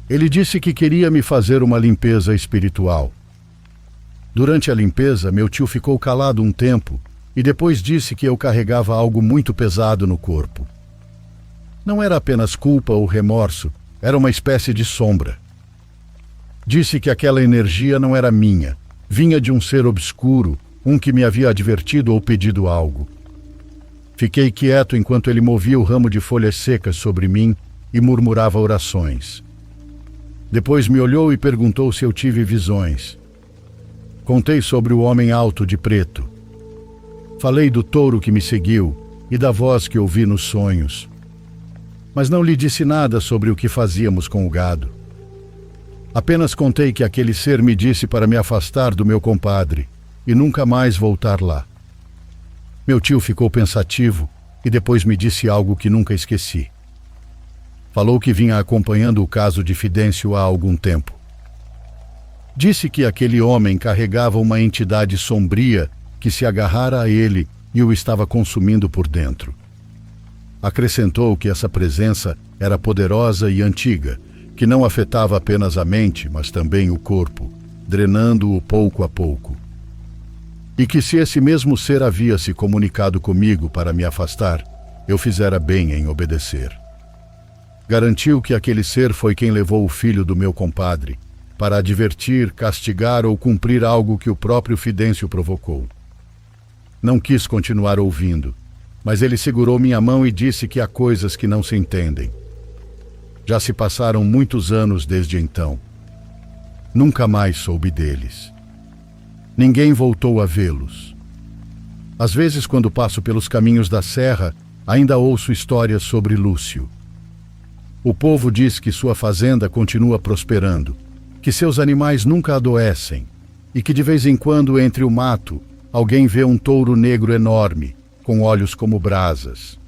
Ele disse que queria me fazer uma limpeza espiritual. Durante a limpeza, meu tio ficou calado um tempo e depois disse que eu carregava algo muito pesado no corpo. Não era apenas culpa ou remorso, era uma espécie de sombra. Disse que aquela energia não era minha, vinha de um ser obscuro, um que me havia advertido ou pedido algo. Fiquei quieto enquanto ele movia o ramo de folhas secas sobre mim e murmurava orações. Depois me olhou e perguntou se eu tive visões. Contei sobre o homem alto de preto. Falei do touro que me seguiu e da voz que ouvi nos sonhos. Mas não lhe disse nada sobre o que fazíamos com o gado. Apenas contei que aquele ser me disse para me afastar do meu compadre e nunca mais voltar lá. Meu tio ficou pensativo e depois me disse algo que nunca esqueci. Falou que vinha acompanhando o caso de Fidêncio há algum tempo. Disse que aquele homem carregava uma entidade sombria que se agarrara a ele e o estava consumindo por dentro. Acrescentou que essa presença era poderosa e antiga, que não afetava apenas a mente, mas também o corpo, drenando-o pouco a pouco. E que se esse mesmo ser havia se comunicado comigo para me afastar, eu fizera bem em obedecer. Garantiu que aquele ser foi quem levou o filho do meu compadre, para advertir, castigar ou cumprir algo que o próprio Fidêncio provocou. Não quis continuar ouvindo, mas ele segurou minha mão e disse que há coisas que não se entendem. Já se passaram muitos anos desde então. Nunca mais soube deles. Ninguém voltou a vê-los. Às vezes, quando passo pelos caminhos da serra, ainda ouço histórias sobre Lúcio. O povo diz que sua fazenda continua prosperando, que seus animais nunca adoecem e que de vez em quando, entre o mato, alguém vê um touro negro enorme, com olhos como brasas.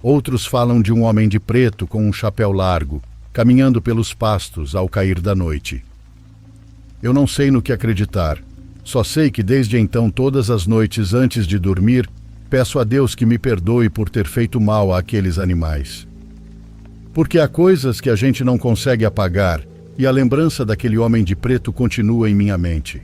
Outros falam de um homem de preto com um chapéu largo, caminhando pelos pastos ao cair da noite. Eu não sei no que acreditar, só sei que desde então todas as noites antes de dormir, peço a Deus que me perdoe por ter feito mal àqueles animais. Porque há coisas que a gente não consegue apagar e a lembrança daquele homem de preto continua em minha mente.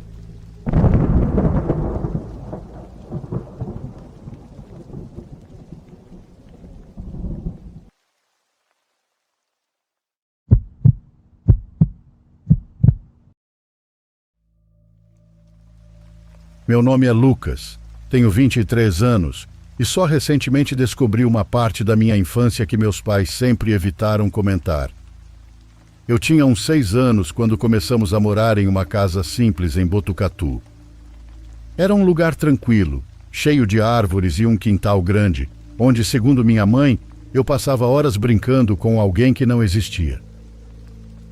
Meu nome é Lucas, tenho 23 anos e só recentemente descobri uma parte da minha infância que meus pais sempre evitaram comentar. Eu tinha uns 6 anos quando começamos a morar em uma casa simples em Botucatu. Era um lugar tranquilo, cheio de árvores e um quintal grande, onde, segundo minha mãe, eu passava horas brincando com alguém que não existia.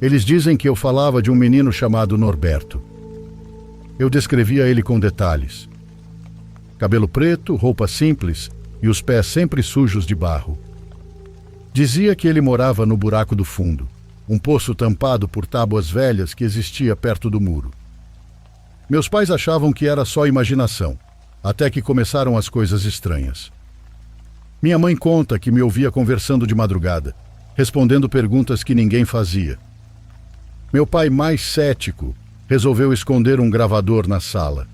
Eles dizem que eu falava de um menino chamado Norberto. Eu descrevia ele com detalhes. Cabelo preto, roupa simples e os pés sempre sujos de barro. Dizia que ele morava no buraco do fundo, um poço tampado por tábuas velhas que existia perto do muro. Meus pais achavam que era só imaginação, até que começaram as coisas estranhas. Minha mãe conta que me ouvia conversando de madrugada, respondendo perguntas que ninguém fazia. Meu pai, mais cético, resolveu esconder um gravador na sala.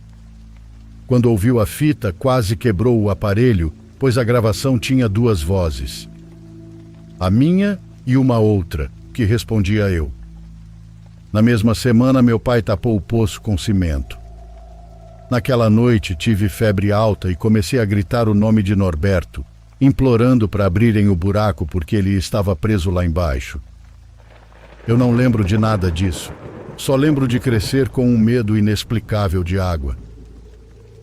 Quando ouviu a fita, quase quebrou o aparelho, pois a gravação tinha 2 vozes. A minha e uma outra, que respondia eu. Na mesma semana, meu pai tapou o poço com cimento. Naquela noite, tive febre alta e comecei a gritar o nome de Norberto, implorando para abrirem o buraco porque ele estava preso lá embaixo. Eu não lembro de nada disso. Só lembro de crescer com um medo inexplicável de água.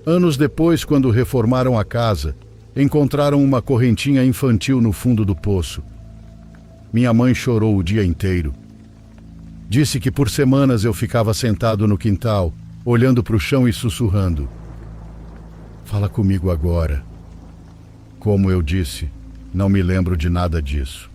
Anos depois, quando reformaram a casa, encontraram uma correntinha infantil no fundo do poço. Minha mãe chorou o dia inteiro. Disse que por semanas eu ficava sentado no quintal, olhando para o chão e sussurrando: "Fala comigo agora." Como eu disse, não me lembro de nada disso.